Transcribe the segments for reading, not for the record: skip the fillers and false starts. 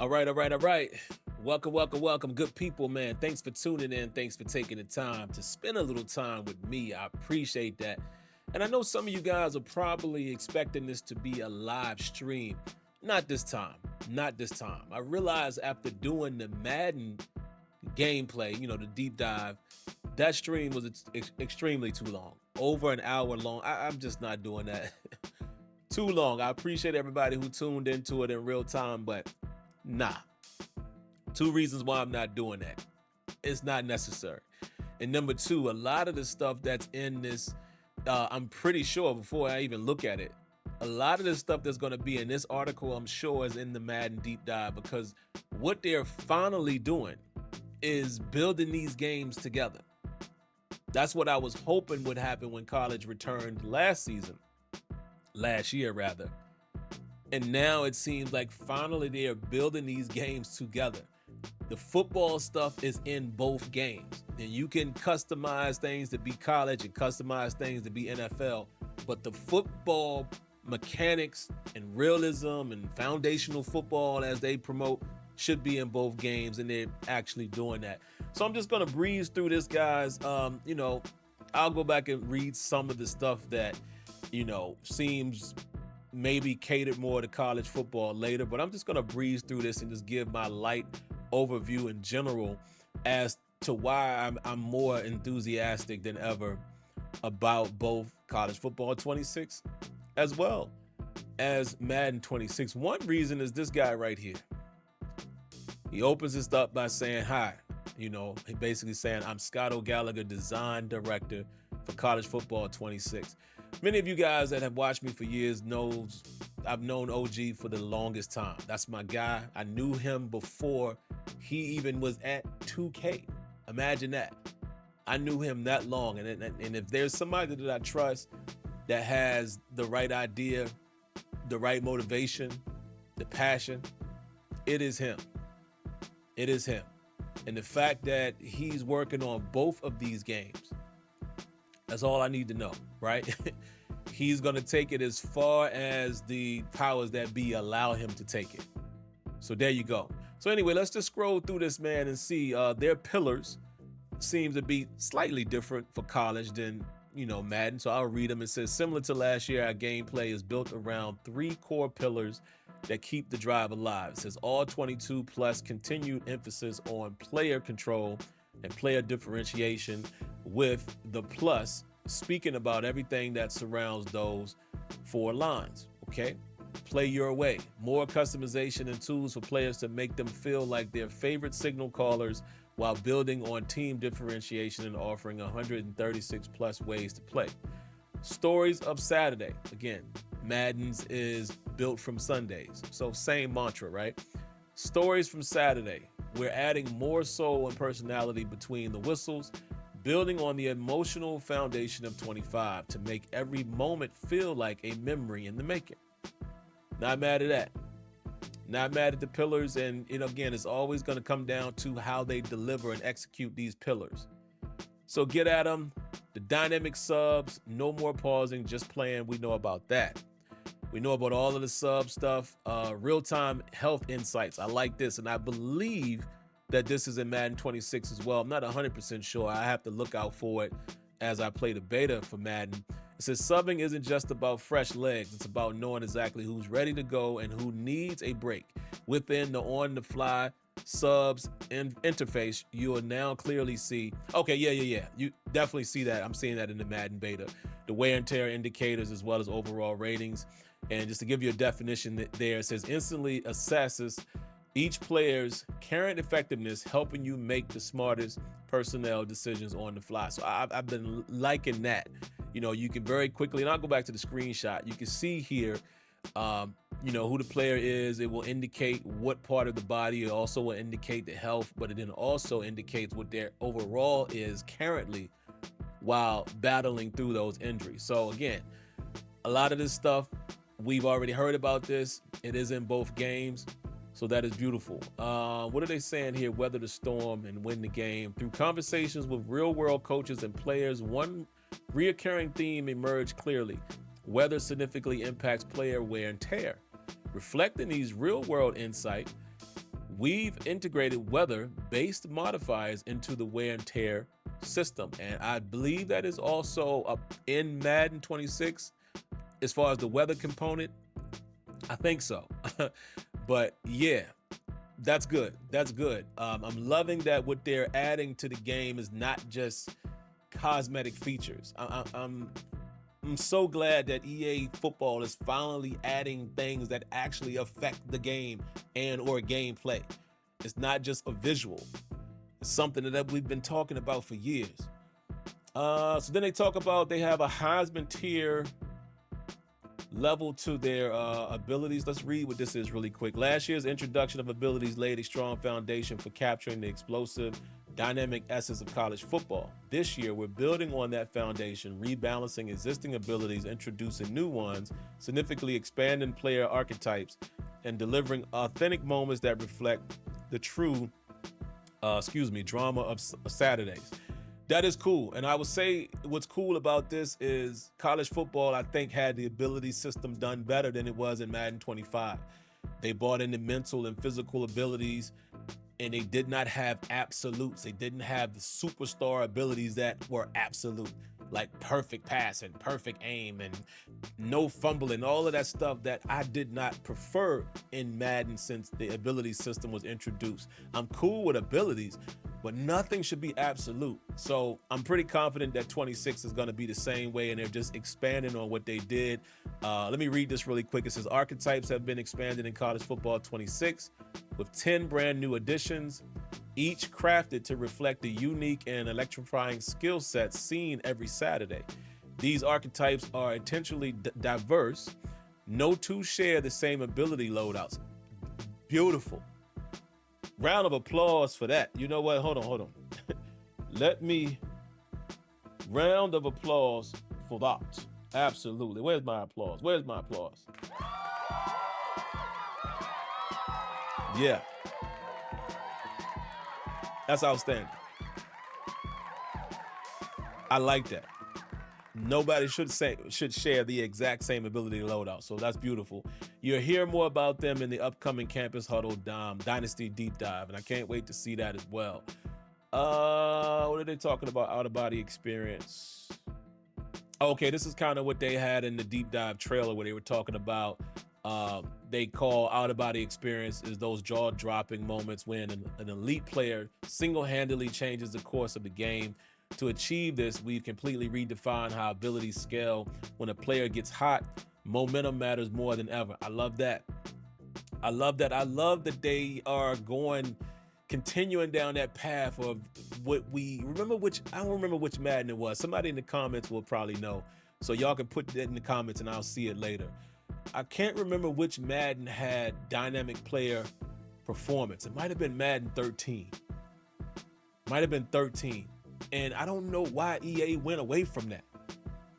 All right. Welcome, good people, man. Thanks for tuning in. Thanks for taking the time to spend a little time with me. I appreciate that. And I know some of you guys are probably expecting this to be a live stream. Not this time. Not this time. I realized after doing the Madden gameplay, the deep dive, that stream was extremely too long. Over an hour long. I'm just not doing that. Too long. I appreciate everybody who tuned into it in real time, but nah. Two reasons why I'm not doing that. It's not necessary. And number two, a lot of the stuff that's in this, I'm pretty sure before I even look at it, a lot of the stuff that's going to be in this article, I'm sure is in the Madden deep dive, because what they're finally doing is building these games together. That's what I was hoping would happen when college returned last year rather. And now it seems like finally they are building these games together. The football stuff is in both games. And you can customize things to be college and customize things to be NFL. But the football mechanics and realism and foundational football as they promote should be in both games, and they're actually doing that. So I'm just going to breeze through this, guys. I'll go back and read some of the stuff that, seems maybe catered more to college football later, but I'm just going to breeze through this and just give my light overview in general as to why I'm more enthusiastic than ever about both college football 26 as well as Madden 26. One reason is this guy right here. He opens this up by saying, hi, he basically saying, I'm Scott O'Gallagher, design director for college football 26. Many of you guys that have watched me for years knows I've known OG for the longest time. That's my guy. I knew him before he even was at 2K. Imagine that. I knew him that long. And if there's somebody that I trust that has the right idea, the right motivation, the passion, it is him. It is him. And the fact that he's working on both of these games, that's all I need to know, right? He's going to take it as far as the powers that be allow him to take it. So there you go. So anyway, let's just scroll through this, man, and see their pillars seem to be slightly different for college than, Madden. So I'll read them. It says, similar to last year, our gameplay is built around three core pillars that keep the drive alive. It says all 22 plus continued emphasis on player control and player differentiation, with the plus speaking about everything that surrounds those four lines. Okay. Play your way. More customization and tools for players to make them feel like their favorite signal callers, while building on team differentiation and offering 136 plus ways to play. Stories of Saturday. Again, Madden's is built from Sundays. So same mantra, right? Stories from Saturday. We're adding more soul and personality between the whistles, building on the emotional foundation of 25 to make every moment feel like a memory in the making. Not mad at that. Not mad at the pillars. And, again, it's always going to come down to how they deliver and execute these pillars. So get at them. The dynamic subs, no more pausing, just playing. We know about that. We know about all of the sub stuff. Real-time health insights. I like this. And I believe that this is in Madden 26 as well. I'm not 100% sure. I have to look out for it as I play the beta for Madden. It says subbing isn't just about fresh legs. It's about knowing exactly who's ready to go and who needs a break. Within the on-the-fly subs and interface, you will now clearly see, okay, yeah. You definitely see that. I'm seeing that in the Madden beta. The wear and tear indicators as well as overall ratings. And just to give you a definition there, it says instantly assesses each player's current effectiveness, helping you make the smartest personnel decisions on the fly. So I've been liking that. You can very quickly, and I'll go back to the screenshot. You can see here, who the player is. It will indicate what part of the body. It also will indicate the health, but it then also indicates what their overall is currently while battling through those injuries. So again, a lot of this stuff, we've already heard about this. It is in both games. So that is beautiful. What are they saying here? Weather the storm and win the game. Through conversations with real-world coaches and players, one reoccurring theme emerged clearly. Weather significantly impacts player wear and tear. Reflecting these real-world insight, we've integrated weather-based modifiers into the wear and tear system. And I believe that is also up in Madden 26 as far as the weather component. I think so. But yeah, that's good. That's good. I'm loving that what they're adding to the game is not just cosmetic features. I'm so glad that EA Football is finally adding things that actually affect the game and or gameplay. It's not just a visual. It's something that we've been talking about for years. So then they talk about they have a Heisman tier level to their abilities. Let's read what this is really quick. Last year's introduction of abilities laid a strong foundation for capturing the explosive, dynamic essence of college football. This year, we're building on that foundation, rebalancing existing abilities, introducing new ones, significantly expanding player archetypes, and delivering authentic moments that reflect the true, drama of Saturdays. That is cool. And I would say what's cool about this is college football, I think, had the ability system done better than it was in Madden 25. They brought in the mental and physical abilities, and they did not have absolutes. They didn't have the superstar abilities that were absolute, like perfect pass and perfect aim and no fumbling, all of that stuff that I did not prefer in Madden since the ability system was introduced. I'm cool with abilities, but nothing should be absolute. So I'm pretty confident that 26 is going to be the same way, and they're just expanding on what they did. Let me read this really quick. It says archetypes have been expanded in college football 26 with 10 brand new additions, each crafted to reflect the unique and electrifying skill sets seen every Saturday. These archetypes are intentionally diverse. No two share the same ability loadouts. Beautiful. Round of applause for that. You know what? Hold on. Let me round of applause for that. Absolutely. Where's my applause? Yeah. That's outstanding. I like that. Nobody should share the exact same ability loadout. So that's beautiful. You'll hear more about them in the upcoming Campus Huddle Dynasty Deep Dive, and I can't wait to see that as well. What are they talking about? Out-of-body experience. Okay, this is kind of what they had in the Deep Dive trailer where they were talking about they call out-of-body experience is those jaw-dropping moments when an elite player single-handedly changes the course of the game. To achieve this, we've completely redefined how abilities scale. When a player gets hot, momentum matters more than ever. I love that. I love that they are continuing down that path of what I don't remember which Madden it was. Somebody in the comments will probably know. So y'all can put that in the comments and I'll see it later. I can't remember which Madden had dynamic player performance. It might have been Madden 13. And I don't know why EA went away from that.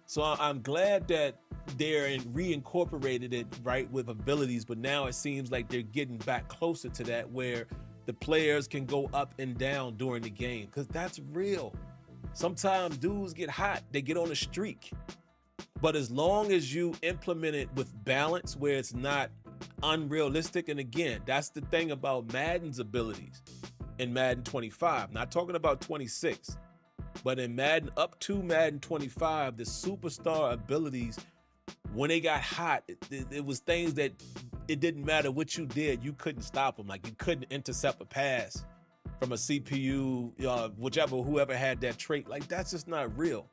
So I'm glad that they're reincorporated it right with abilities, but now it seems like they're getting back closer to that where the players can go up and down during the game, because that's real. Sometimes dudes get hot, they get on a streak. But as long as you implement it with balance where it's not unrealistic, and again, that's the thing about Madden's abilities in Madden 25, not talking about 26. But in Madden, up to Madden 25, the superstar abilities, when they got hot, it was things that it didn't matter what you did, you couldn't stop them. Like you couldn't intercept a pass from a CPU, whoever had that trait. Like that's just not real.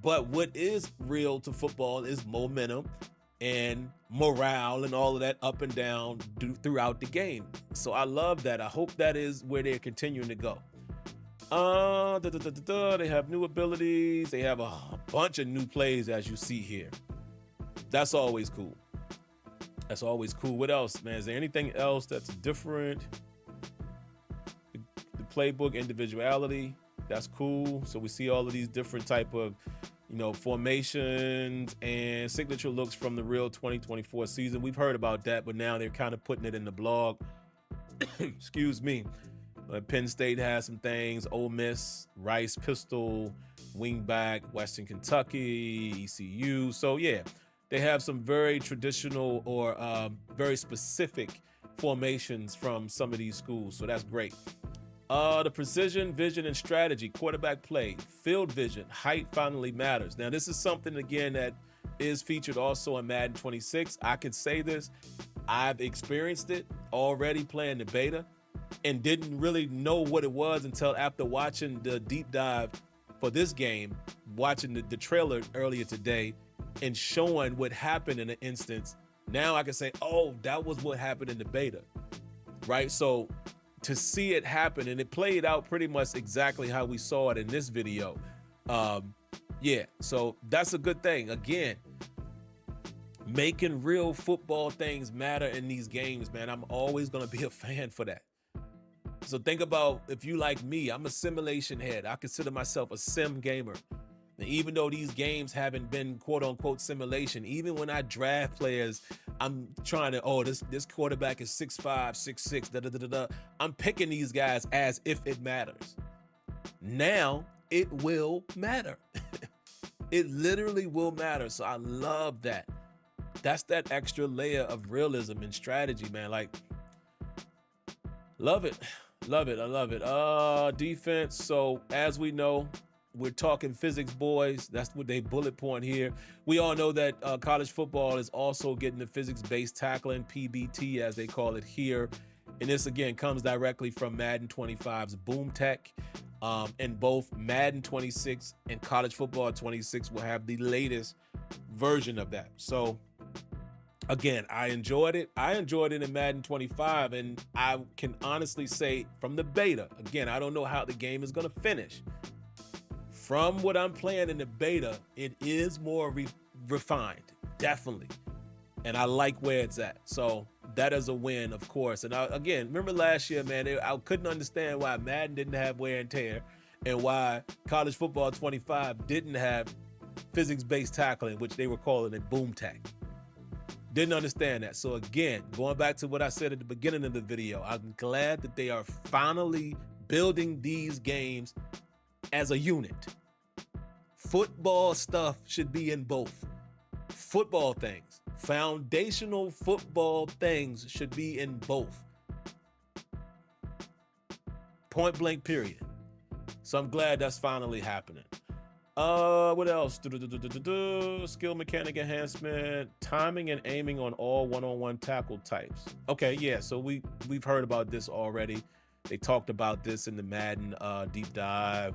But what is real to football is momentum and morale and all of that up and down throughout the game. So I love that. I hope that is where they're continuing to go. They have new abilities. They have a bunch of new plays, as you see here. That's always cool. What else, man? Is there anything else that's different? The playbook individuality, that's cool. So we see all of these different type of, formations and signature looks from the real 2024 season. We've heard about that, but now they're kind of putting it in the blog. Excuse me. Penn State has some things. Ole Miss, Rice Pistol, Wingback, Western Kentucky, ECU. So yeah, they have some very traditional or very specific formations from some of these schools, so that's great. The precision, vision, and strategy, quarterback play, field vision, height finally matters. Now, this is something, again, that is featured also in Madden 26. I can say this. I've experienced it already playing the beta and didn't really know what it was until after watching the deep dive for this game, watching the trailer earlier today and showing what happened in an instance. Now I can say, oh, that was what happened in the beta, right? So to see it happen, and it played out pretty much exactly how we saw it in this video. Yeah, so that's a good thing. Again, making real football things matter in these games, man. I'm always going to be a fan for that. So think about, if you like me, I'm a simulation head. I consider myself a sim gamer. And even though these games haven't been quote unquote simulation, even when I draft players, I'm trying to, oh, this quarterback is 6'5", 6'6", da da da da. I'm picking these guys as if it matters. Now it will matter. It literally will matter. So I love that. That's that extra layer of realism and strategy, man. Like, love it. Love it. I love it. Defense. So as we know, we're talking physics, boys. That's what they bullet point here. We all know that college football is also getting the physics-based tackling, PBT, as they call it here. And this, again, comes directly from Madden 25's Boom Tech. And both Madden 26 and College Football 26 will have the latest version of that. So, again, I enjoyed it. I enjoyed it in Madden 25, and I can honestly say from the beta, again, I don't know how the game is going to finish. From what I'm playing in the beta, it is more refined, definitely. And I like where it's at. So that is a win, of course. And again, remember last year, man, I couldn't understand why Madden didn't have wear and tear and why College Football 25 didn't have physics-based tackling, which they were calling it Boom Tech. Didn't understand that. So again, going back to what I said at the beginning of the video, I'm glad that they are finally building these games as a unit. Football stuff should be in both. Football things, foundational football things should be in both. Point blank, period. So I'm glad that's finally happening. What else? Skill mechanic enhancement, timing and aiming on all one-on-one tackle types. Okay, yeah, so we've heard about this already. They talked about this in the Madden deep dive.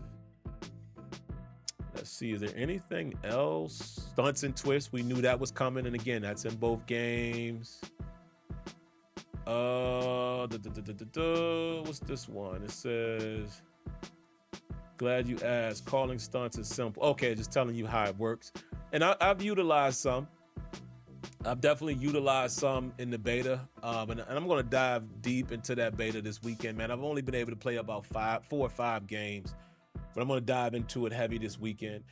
Let's see, is there anything else? Stunts and twists, we knew that was coming, and again, that's in both games. What's this one? It says, glad you asked. Calling stunts is simple. Okay, just telling you how it works. And I've utilized some. I've definitely utilized some in the beta, and I'm going to dive deep into that beta this weekend, man. I've only been able to play about 4 or 5 games, but I'm going to dive into it heavy this weekend.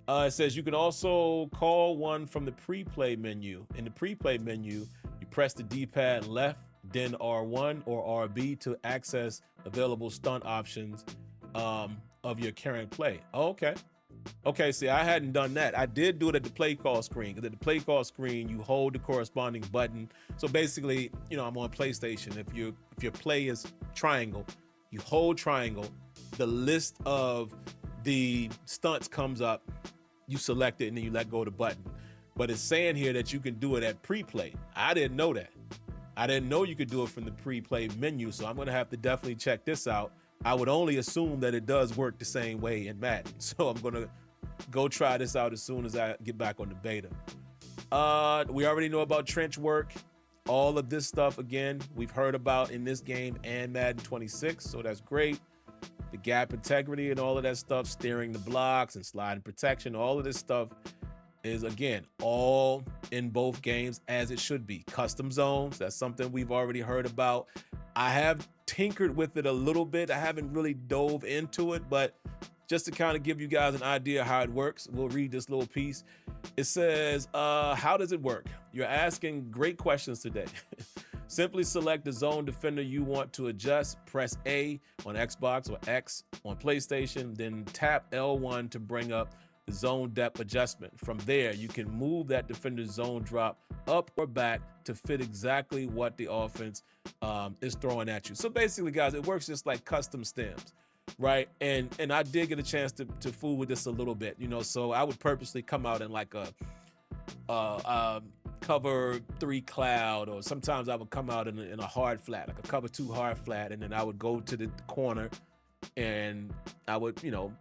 It says you can also call one from the pre-play menu. In the pre-play menu, you press the D-pad left, then R1 or RB to access available stunt options of your current play. Oh, okay. Okay, see, I hadn't done that. I did do it at the play call screen, because at the play call screen, you hold the corresponding button. So basically, you know, I'm on PlayStation. If your play is triangle, you hold triangle, the list of the stunts comes up, you select it, and then you let go of the button. But it's saying here that you can do it at pre-play. I didn't know that. I didn't know you could do it from the pre-play menu, so I'm going to have to definitely check this out. I would only assume that it does work the same way in Madden. So I'm going to go try this out as soon as I get back on the beta. We already know about trench work. All of this stuff, again, we've heard about in this game and Madden 26, so that's great. The gap integrity and all of that stuff, steering the blocks and sliding protection, all of this stuff is, again, all in both games as it should be. Custom zones, that's something we've already heard about. I have tinkered with it a little bit. I haven't really dove into it, but just to kind of give you guys an idea how it works, we'll read this little piece. It says, how does it work? You're asking great questions today. Simply select the zone defender you want to adjust, press A on Xbox or X on PlayStation, then tap L1 to bring up zone depth adjustment. From there, you can move that defender's zone drop up or back to fit exactly what the offense is throwing at you. So basically, guys, it works just like custom stems, right? And I did get a chance to fool with this a little bit, you know. So I would purposely come out in like a cover 3 cloud, or sometimes I would come out in a hard flat, like a cover 2 hard flat, and then I would go to the corner and I would, you know,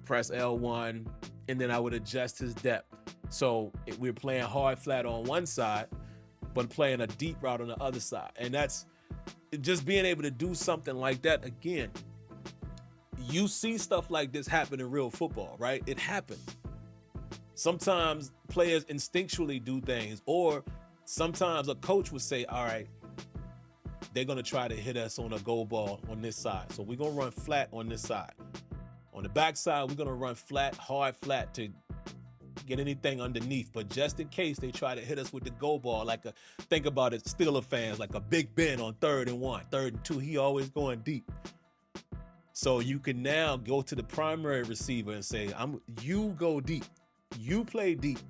press L1, and then I would adjust his depth. So we're playing hard flat on one side, but playing a deep route on the other side. And that's just being able to do something like that. Again, you see stuff like this happen in real football, right? It happens. Sometimes players instinctually do things, or sometimes a coach would say, all right, they're going to try to hit us on a goal ball on this side. So we're going to run flat on this side. On the back side, we're going to run flat, hard flat to get anything underneath. But just in case they try to hit us with the goal ball, think about it, Steeler fans, like a Big Ben on 3rd and 1, 3rd and 2, he always going deep. So you can now go to the primary receiver and say, you go deep. You play deep.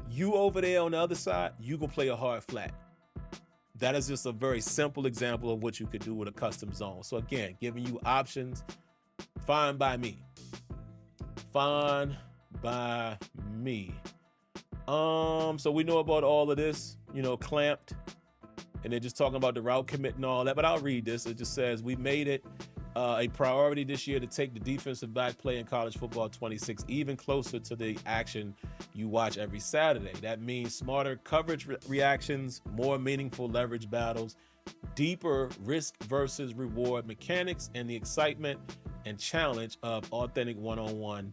You over there on the other side, you go play a hard flat. That is just a very simple example of what you could do with a custom zone. So again, giving you options, fine by me. Fine by me. So we know about all of this, you know, clamped, and they're just talking about the route commit and all that, but I'll read this. It just says, we made it a priority this year to take the defensive back play in college football 26 even closer to the action you watch every Saturday. That means smarter coverage reactions, more meaningful leverage battles, deeper risk versus reward mechanics, and the excitement and challenge of authentic one-on-one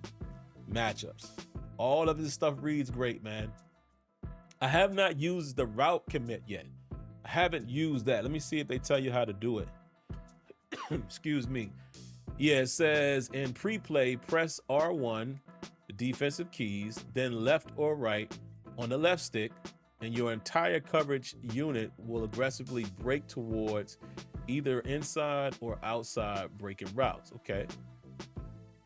matchups. All of this stuff reads great, man. I have not used the route commit yet. I haven't used that. Let me see if they tell you how to do it. Excuse me. Yeah, it says in pre-play, press R1, the defensive keys, then left or right on the left stick, and your entire coverage unit will aggressively break towards either inside or outside breaking routes. Okay.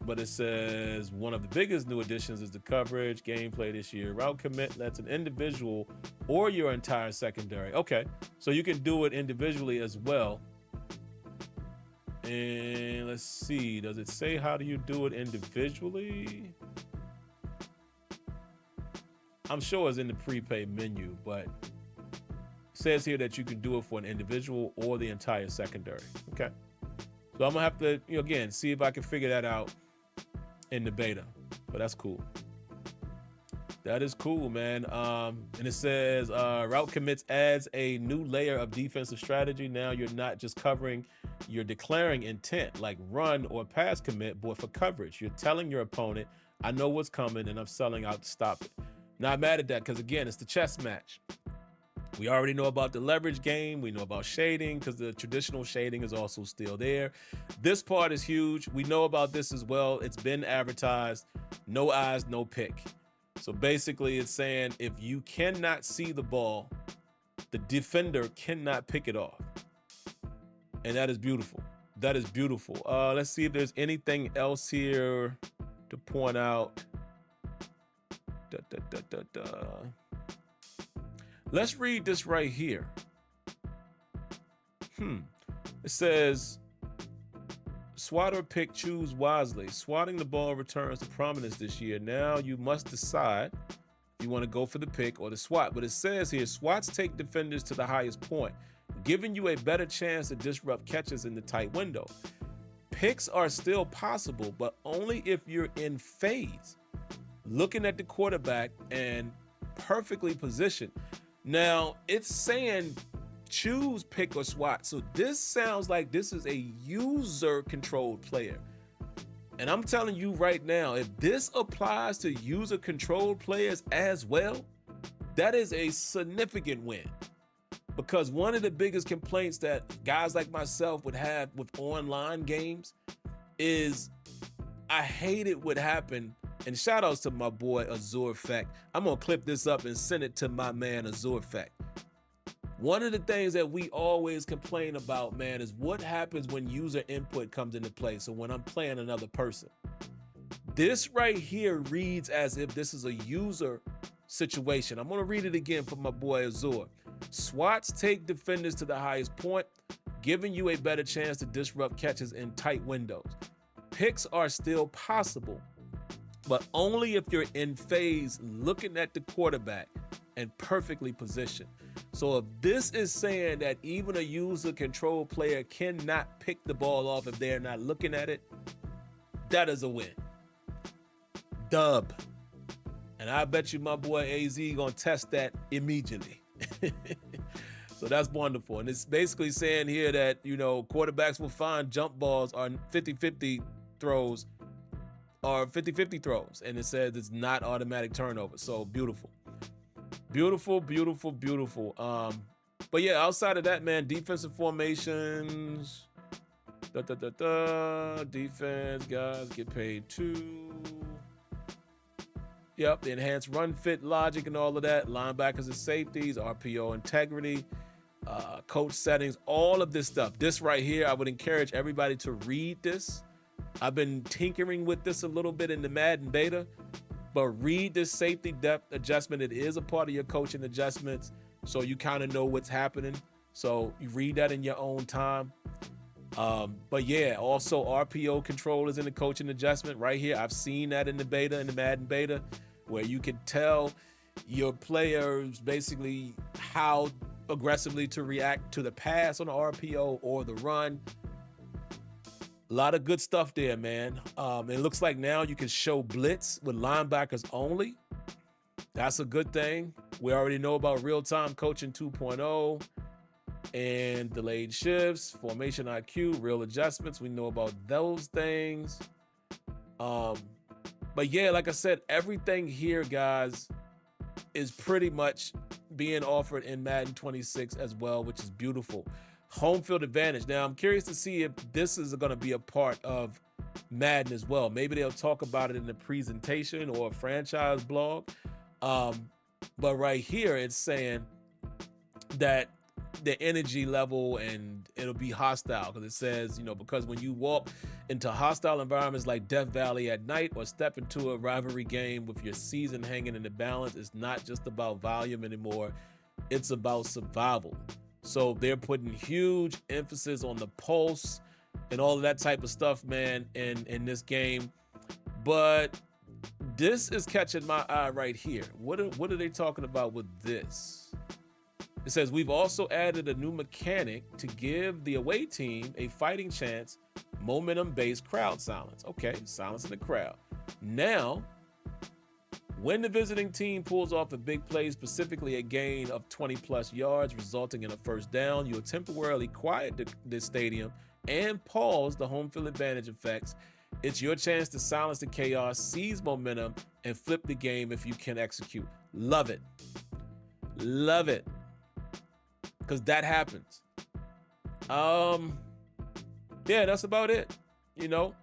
But it says one of the biggest new additions is the coverage gameplay this year. Route commit lets an individual or your entire secondary. Okay. So you can do it individually as well. And let's see, does it say how do you do it individually? I'm sure it's in the prepaid menu, but it says here that you can do it for an individual or the entire secondary. Okay. So I'm gonna have to, again, see if I can figure that out in the beta, but that's cool. That is cool, man. And it says route commits adds a new layer of defensive strategy. Now you're not just covering, you're declaring intent like run or pass commit, but for coverage, you're telling your opponent, I know what's coming and I'm selling out to stop it. Not mad at that, because again, it's the chess match. We already know about the leverage game. We know about shading, because the traditional shading is also still there. This part is huge. We know about this as well. It's been advertised. No eyes, no pick. So basically it's saying if you cannot see the ball, the defender cannot pick it off. And that is beautiful. That is beautiful. Let's see if there's anything else here to point out. Let's read this right here. It says, swat or pick, choose wisely. Swatting the ball returns to prominence this year. Now you must decide if you want to go for the pick or the swat. But it says here, swats take defenders to the highest point, giving you a better chance to disrupt catches in the tight window. Picks are still possible, but only if you're in phase, looking at the quarterback and perfectly positioned. Now, it's saying choose pick or swat. So this sounds like this is a user-controlled player. And I'm telling you right now, if this applies to user-controlled players as well, that is a significant win. Because one of the biggest complaints that guys like myself would have with online games is I hated what happened. And shout outs to my boy Azure Fact. I'm gonna clip this up and send it to my man Azure Fact. One of the things that we always complain about, man, is what happens when user input comes into play. So when I'm playing another person, This right here reads as if this is a user situation. I'm going to read it again for my boy Azur. Swats take defenders to the highest point, giving you a better chance to disrupt catches in tight windows. Picks are still possible, but only if you're in phase looking at the quarterback and perfectly positioned. So if this is saying that even a user control player cannot pick the ball off if they're not looking at it, that is a win. Dub. And I bet you my boy AZ gonna test that immediately. So that's wonderful. And it's basically saying here that, you know, quarterbacks will find jump balls or 50-50 throws or 50-50 throws. And it says it's not automatic turnover. So beautiful. Beautiful, beautiful, beautiful. But yeah, outside of that, man, defensive formations. Defense, guys get paid too. Yep, the enhanced run fit logic and all of that. Linebackers and safeties, RPO integrity, coach settings, all of this stuff. This right here, I would encourage everybody to read this. I've been tinkering with this a little bit in the Madden beta, but read this safety depth adjustment. It is a part of your coaching adjustments, so you kind of know what's happening. So you read that in your own time. But yeah, also RPO control is in the coaching adjustment right here. I've seen that in the beta, in the Madden beta, where you can tell your players basically how aggressively to react to the pass on the RPO or the run. A lot of good stuff there, man. It looks like now you can show blitz with linebackers only. That's a good thing. We already know about real-time coaching 2.0 and delayed shifts, formation IQ, real adjustments. We know about those things. But yeah, like I said, everything here, guys, is pretty much being offered in Madden 26 as well, which is beautiful. Home field advantage. Now, I'm curious to see if this is going to be a part of Madden as well. Maybe they'll talk about it in the presentation or a franchise blog. But right here, it's saying that the energy level and it'll be hostile because it says, you know, because when you walk into hostile environments like Death Valley at night or step into a rivalry game with your season hanging in the balance, it's not just about volume anymore. It's about survival. So they're putting huge emphasis on the pulse and all of that type of stuff, man, in this game. But this is catching my eye right here. What are they talking about with this? It says, we've also added a new mechanic to give the away team a fighting chance, momentum-based crowd silence. Okay, silence in the crowd. Now, when the visiting team pulls off a big play, specifically a gain of 20-plus yards, resulting in a first down, you'll temporarily quiet the stadium and pause the home field advantage effects. It's your chance to silence the chaos, seize momentum, and flip the game if you can execute. Love it. Love it. Because that happens. Yeah, that's about it. You know,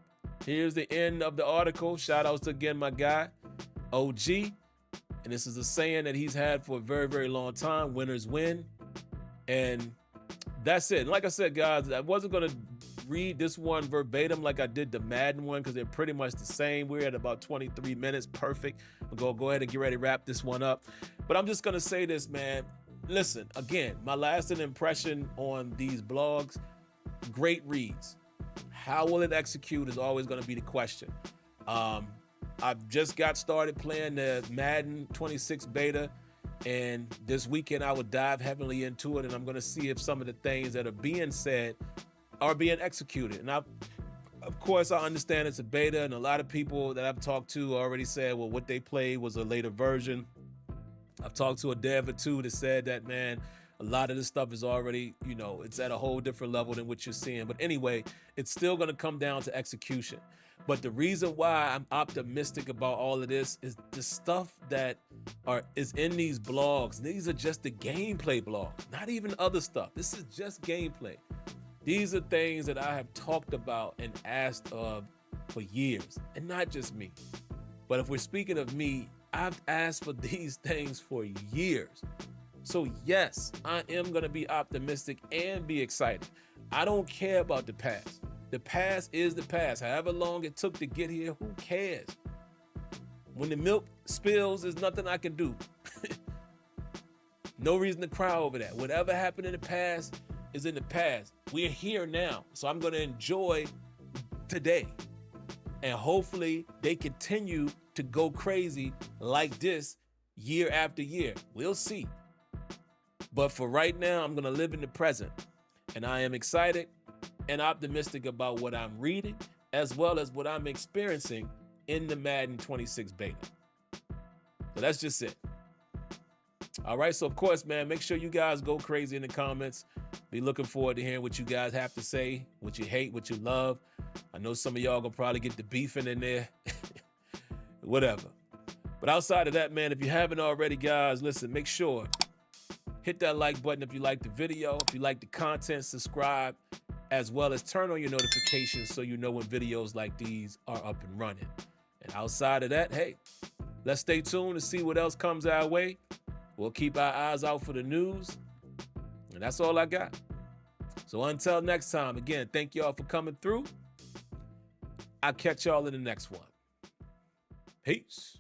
here's the end of the article. Shout outs to, again, my guy, OG. And this is a saying that he's had for a very, very long time. Winners win. And that's it. And like I said, guys, I wasn't going to read this one verbatim like I did the Madden one because they're pretty much the same. We're at about 23 minutes. Perfect. We'll go ahead and get ready to wrap this one up. But I'm just going to say this, man. Listen, again, my lasting impression on these blogs, great reads. How will it execute is always going to be the question. I've just got started playing the Madden 26 beta, and this weekend I will dive heavily into it, and I'm going to see if some of the things that are being said are being executed. And of course, I understand it's a beta, and a lot of people that I've talked to already said, well, what they played was a later version. I've talked to a dev or two that said that, man, a lot of this stuff is already, you know, it's at a whole different level than what you're seeing. But anyway, it's still going to come down to execution. But the reason why I'm optimistic about all of this is the stuff that is in these blogs. These are just the gameplay blogs, not even other stuff. This is just gameplay. These are things that I have talked about and asked of for years, and not just me. But if we're speaking of me, I've asked for these things for years. So yes, I am going to be optimistic and be excited. I don't care about the past. The past is the past. However long it took to get here, who cares? When the milk spills, there's nothing I can do. No reason to cry over that. Whatever happened in the past is in the past. We're here now. So I'm going to enjoy today. And hopefully they continue to go crazy like this year after year. We'll see. But for right now, I'm going to live in the present. And I am excited and optimistic about what I'm reading, as well as what I'm experiencing in the Madden 26 beta. So that's just it. All right, so of course, man, make sure you guys go crazy in the comments. Be looking forward to hearing what you guys have to say, what you hate, what you love. I know some of y'all gonna probably get the beefing in there. Whatever. But outside of that, man, if you haven't already, guys, listen, make sure, hit that like button if you like the video. If you like the content, subscribe, as well as turn on your notifications so you know when videos like these are up and running. And outside of that, hey, let's stay tuned to see what else comes our way. We'll keep our eyes out for the news. And that's all I got. So until next time, again, thank y'all for coming through. I'll catch y'all in the next one. Peace.